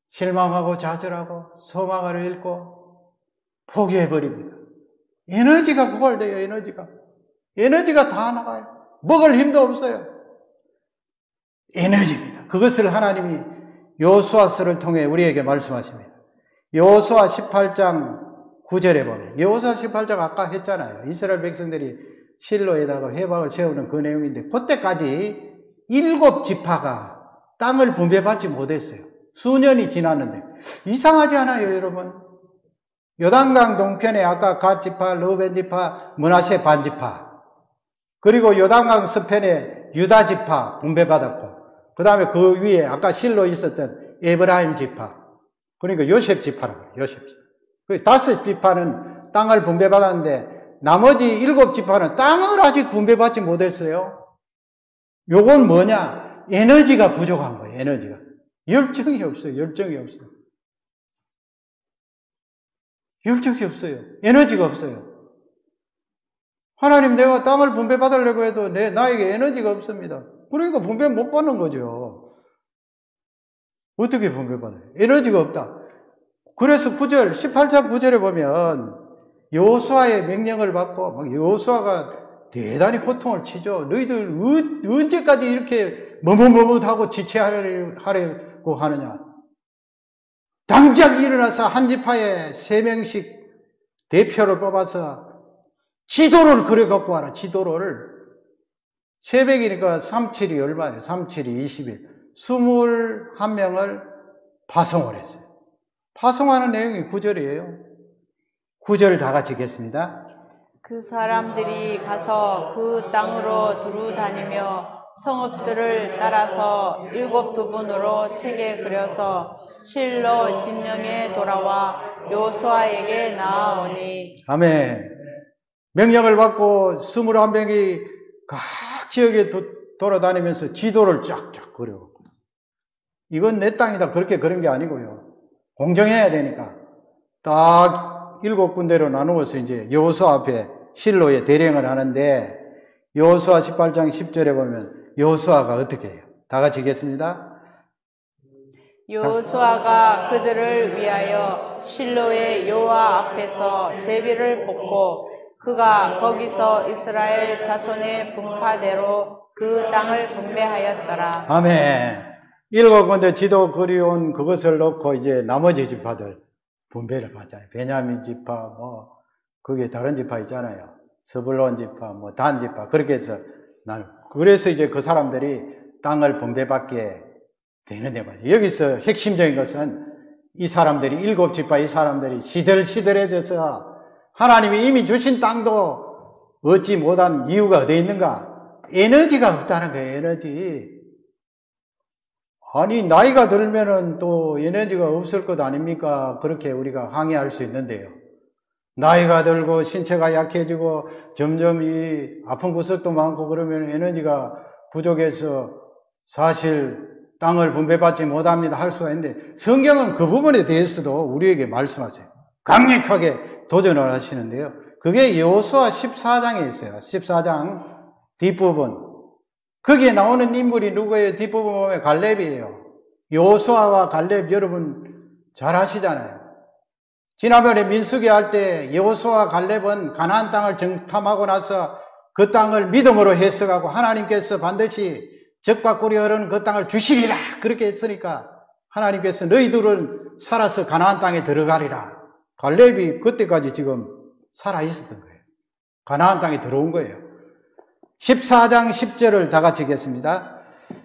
실망하고 좌절하고 소망을 잃고 포기해버립니다. 에너지가 고갈돼요. 에너지가 다 나가요. 먹을 힘도 없어요. 에너지입니다. 그것을 하나님이 여호수아서를 통해 우리에게 말씀하십니다. 여호수아 18장 9절에 보면, 여호수아 18장 아까 했잖아요. 이스라엘 백성들이 실로에다가 회막을 세우는 그 내용인데, 그때까지 7지파가 땅을 분배받지 못했어요. 수년이 지났는데. 이상하지 않아요, 여러분? 요단강 동편에 아까 갓지파, 르우벤지파, 므낫세 반지파, 그리고 요단강 서편에 유다지파 분배받았고, 그 다음에 그 위에 아까 실로 있었던 에브라임 지파, 그러니까 요셉 지파라고 해요. 요셉 지파. 그 5지파는 땅을 분배받았는데 나머지 7지파는 땅을 아직 분배받지 못했어요. 요건 뭐냐? 에너지가 부족한 거예요. 에너지가. 열정이 없어요. 열정이 없어요. 열정이 없어요. 에너지가 없어요. 하나님, 내가 땅을 분배받으려고 해도 나에게 에너지가 없습니다. 그러니까 분배 못 받는 거죠. 어떻게 분배받아요? 에너지가 없다. 그래서 18장 9절에 보면 여호수아의 명령을 받고 막 여호수아가 대단히 호통을 치죠. 너희들 언제까지 이렇게 머뭇머뭇하고 지체하려고 하느냐. 당장 일어나서 한 지파에 3명씩 대표를 뽑아서 지도를 그려갖고 와라. 지도를. 새벽이니까 37이 얼마예요? 37이 20일. 21명을 파송을 했어요. 파송하는 내용이 9절이에요. 9절 다 같이 읽겠습니다. 그 사람들이 가서 그 땅으로 두루 다니며 성읍들을 따라서 7 부분으로 책에 그려서 실로 진영에 돌아와 여호수아에게 나아오니. 아멘. 명령을 받고 21명이 각 지역에 돌아다니면서 지도를 쫙쫙 그려. 이건 내 땅이다 그렇게 그런 게 아니고요. 공정해야 되니까 딱 7군데로 나누어서 이제 여호수아 앞에 실로에 대령을 하는데, 여호수아 18장 10절에 보면 여호수아가 어떻게 해요? 다 같이 읽겠습니다. 여호수아가 그들을 위하여 실로의 여호와 앞에서 제비를 뽑고 그가 거기서 이스라엘 자손의 분파대로 그 땅을 분배하였더라. 아멘. 7군데 지도 그리운 그것을 놓고 이제 나머지 지파들 분배를 받잖아요. 베냐민 지파, 그게 다른 지파 있잖아요. 스불론 지파, 단 지파. 그렇게 해서 그래서 이제 그 사람들이 땅을 분배받게 되는데 말이에요. 여기서 핵심적인 것은 이 사람들이 7지파 이 사람들이 시들시들해져서 하나님이 이미 주신 땅도 얻지 못한 이유가 어디에 있는가? 에너지가 없다는 거예요. 에너지. 아니, 나이가 들면은 또 에너지가 없을 것 아닙니까? 그렇게 우리가 항의할 수 있는데요. 나이가 들고 신체가 약해지고 점점 이 아픈 구석도 많고 그러면 에너지가 부족해서 사실 땅을 분배받지 못합니다 할 수가 있는데, 성경은 그 부분에 대해서도 우리에게 말씀하세요. 강력하게 도전을 하시는데요. 그게 여호수아 14장에 있어요. 14장 뒷부분. 거기에 나오는 인물이 누구예요? 뒷부분 보면 갈렙이에요. 여호수아와 갈렙 여러분 잘 아시잖아요. 지난번에 민수기 할 때 여호수아와 갈렙은 가나안 땅을 정탐하고 나서 그 땅을 믿음으로 해석하고 하나님께서 반드시 적과 꿀이 흐르는 그 땅을 주시리라 그렇게 했으니까 하나님께서 너희들은 살아서 가나안 땅에 들어가리라. 갈렙이 그때까지 지금 살아 있었던 거예요. 가나안 땅에 들어온 거예요. 14장 10절을 다 같이 읽겠습니다.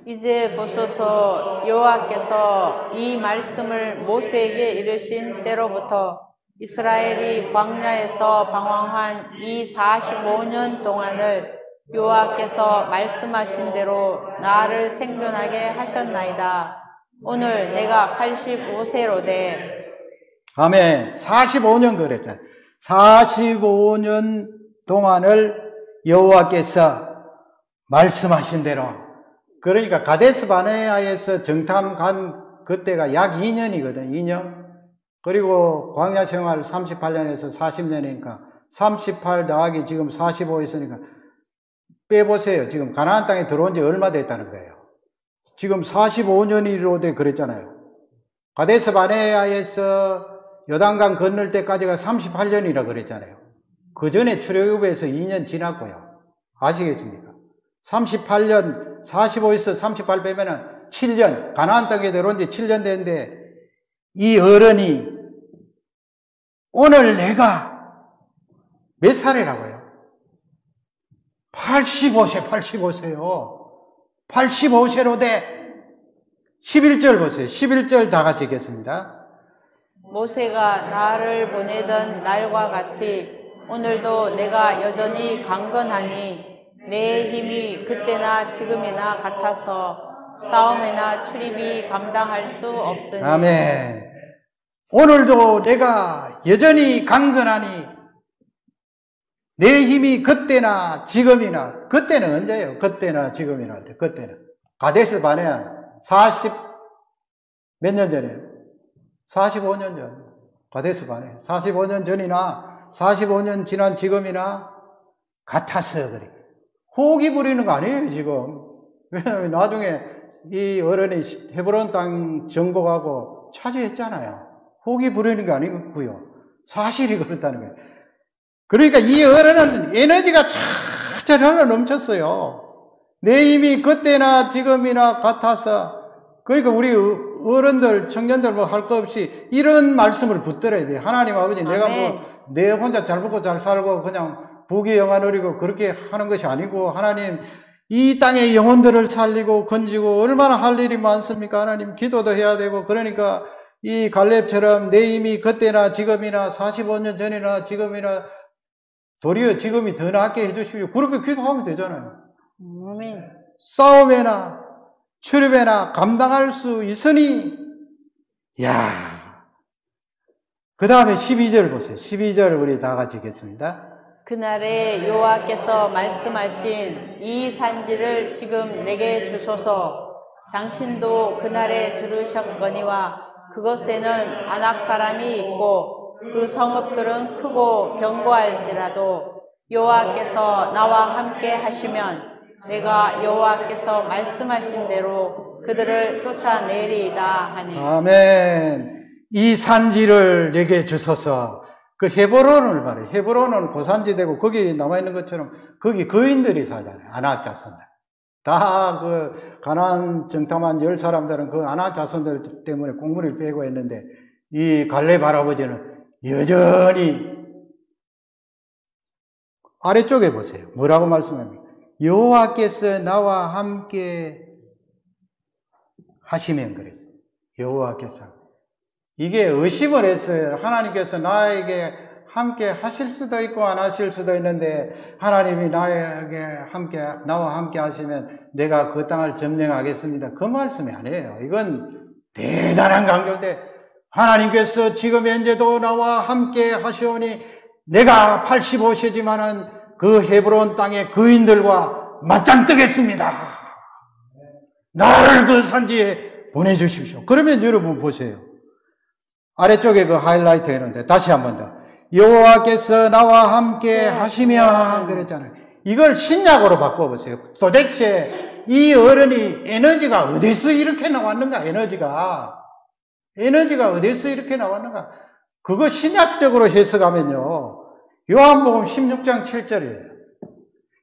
이제 보소서, 여호와께서 이 말씀을 모세에게 이르신 때로부터 이스라엘이 광야에서 방황한 이 45년 동안을 여호와께서 말씀하신 대로 나를 생존하게 하셨나이다. 오늘 내가 85세로되. 아멘. 45년 그랬잖아요. 45년 동안을 여호와께서 말씀하신 대로. 그러니까 가데스 바네아에서 정탐 간 그때가 약 2년이거든. 2년. 그리고 광야 생활 38년에서 40년이니까 38 더하기 지금 45 있으니까 빼보세요. 지금 가나안 땅에 들어온 지 얼마 됐다는 거예요. 지금 45년이로 돼 그랬잖아요. 가데스 바네아에서 요단강 건널 때까지가 38년이라 그랬잖아요. 그 전에 출애굽에서 2년 지났고요. 아시겠습니까? 38년, 45에서 38 빼면은 7년, 가나안 땅에 들어온 지 7년 됐는데, 이 어른이 오늘 내가 몇 살이라고요? 85세요. 85세로 돼. 11절 보세요. 11절 다 같이 읽겠습니다. 모세가 나를 보내던 날과 같이 오늘도 내가 여전히 강건하니 내 힘이 그때나 지금이나 같아서 싸움이나 출입이 감당할 수 없으니. 아멘. 오늘도 내가 여전히 강건하니 내 힘이 그때나 지금이나, 그때는 언제예요? 그때나 지금이나, 그때는. 가데스 바네아 40 몇 년 전이에요? 45년 전. 가데스 바네아 45년 전이나 45년 지난 지금이나 같았어요. 그래. 호기 부리는 거 아니에요, 지금. 왜냐하면 나중에 이 어른이 헤브론 땅 정복하고 차지했잖아요. 호기 부리는 게 아니고요. 사실이 그렇다는 거예요. 그러니까 이 어른은 에너지가 차차 흘러 넘쳤어요. 내 힘이 그때나 지금이나 같아서. 그러니까 우리 어른들, 청년들 뭐 할 거 없이 이런 말씀을 붙들어야 돼요. 하나님 아버지, 내가 뭐 내 혼자 잘 먹고 잘 살고 그냥 부귀영화 누리고 그렇게 하는 것이 아니고, 하나님 이 땅의 영혼들을 살리고 건지고 얼마나 할 일이 많습니까? 하나님 기도도 해야 되고. 그러니까 이 갈렙처럼 내 힘이 그때나 지금이나 45년 전이나 지금이나 도리어 지금이 더 낫게 해주십시오. 그렇게 기도하면 되잖아요. 싸움에나 출입에나 감당할 수 있으니. 야, 그 다음에 12절 보세요. 12절 우리 다 같이 읽겠습니다. 그날에 여호와께서 말씀하신 이 산지를 지금 내게 주소서. 당신도 그날에 들으셨거니와 그곳에는 아낙 사람이 있고 그 성읍들은 크고 견고할지라도 여호와께서 나와 함께 하시면 내가 여호와께서 말씀하신 대로 그들을 쫓아내리이다 하니. 아멘. 이 산지를 내게 주소서. 그 헤브론을 말해요. 헤브론은 고산지대고 거기 남아있는 것처럼 거기 거인들이 살잖아요. 아낙 자손들. 다 그 가나안 정탐한 10사람들은 그 아낙 자손들 때문에 공물을 빼고 했는데, 이 갈렙 할아버지는 여전히 아래쪽에 보세요. 뭐라고 말씀합니까? 여호와께서 나와 함께 하시면 그랬어요. 여호와께서. 이게 의심을 했어요. 하나님께서 나에게 함께 하실 수도 있고 안 하실 수도 있는데, 하나님이 나와 함께 하시면 내가 그 땅을 점령하겠습니다. 그 말씀이 아니에요. 이건 대단한 강조인데, 하나님께서 지금 현재도 나와 함께 하시오니 내가 85세지만은 그 헤브론 땅의 거인들과 맞짱 뜨겠습니다. 나를 그 산지에 보내주십시오. 그러면 여러분 보세요. 아래쪽에 그 하이라이트 해놓은데 다시 한 번 더. 여호와께서 나와 함께 하시면 그랬잖아요. 이걸 신약으로 바꿔보세요. 도대체 이 어른이 에너지가 어디서 이렇게 나왔는가? 에너지가 어디서 이렇게 나왔는가? 그거 신약적으로 해석하면요, 요한복음 16장 7절이에요.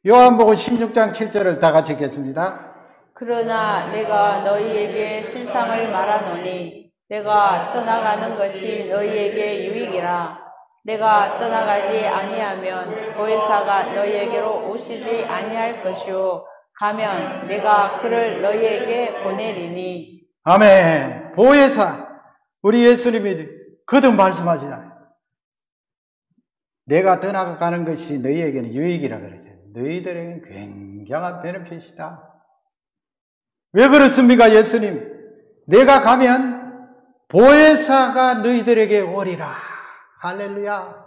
요한복음 16장 7절을 다 같이 읽겠습니다. 그러나 내가 너희에게 실상을 말하노니 내가 떠나가는 것이 너희에게 유익이라. 내가 떠나가지 아니하면 보혜사가 너희에게로 오시지 아니할 것이요 가면 내가 그를 너희에게 보내리니. 아멘. 보혜사, 우리 예수님이 거듭 말씀하시잖아요. 내가 떠나가는 것이 너희에게는 유익이라 그러죠. 너희들에게는 굉장한 베네핏이다. 왜 그렇습니까, 예수님? 내가 가면 보혜사가 너희들에게 오리라. 할렐루야.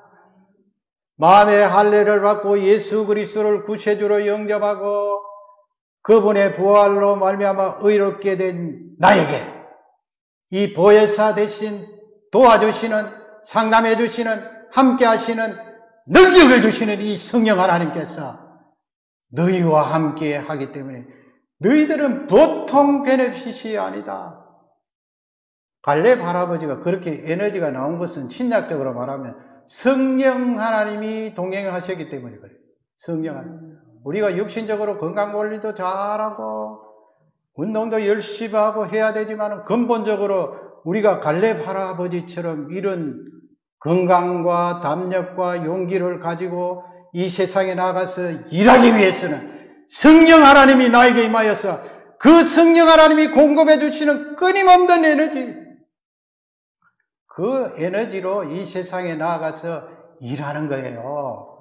마음의 할례를 받고 예수 그리스도를 구세주로 영접하고 그분의 부활로 말미암아 의롭게 된 나에게 이 보혜사 대신 도와주시는, 상담해 주시는, 함께 하시는, 능력을 주시는 이 성령 하나님께서 너희와 함께 하기 때문에 너희들은 보통 베네핏이 아니다. 갈렙 할아버지가 그렇게 에너지가 나온 것은 신약적으로 말하면 성령 하나님이 동행하셨기 때문에 그래요. 성령 하나님. 우리가 육신적으로 건강관리도 잘하고 운동도 열심히 하고 해야 되지만 근본적으로 우리가 갈렙 할아버지처럼 이런 건강과 담력과 용기를 가지고 이 세상에 나가서 일하기 위해서는 성령 하나님이 나에게 임하여서 그 성령 하나님이 공급해 주시는 끊임없는 에너지, 그 에너지로 이 세상에 나아가서 일하는 거예요.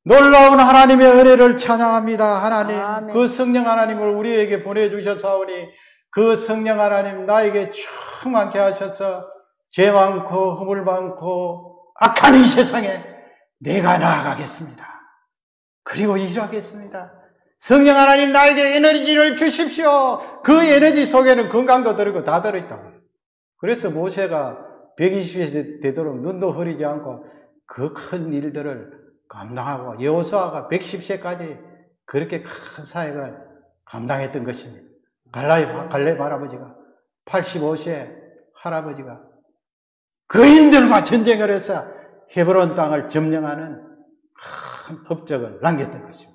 놀라운 하나님의 은혜를 찬양합니다. 하나님, 아멘. 그 성령 하나님을 우리에게 보내주셨사오니 그 성령 하나님 나에게 충만케 하셔서 죄 많고 허물 많고 악한 이 세상에 내가 나아가겠습니다. 그리고 일하겠습니다. 성령 하나님 나에게 에너지를 주십시오. 그 에너지 속에는 건강도 들어있고 다 들어있다고요. 그래서 모세가 120세 되도록 눈도 흐리지 않고 그 큰 일들을 감당하고 여호수아가 110세까지 그렇게 큰 사역을 감당했던 것입니다. 갈렙 할아버지가 85세 할아버지가 거인들과 전쟁을 해서 헤브론 땅을 점령하는 큰 업적을 남겼던 것입니다.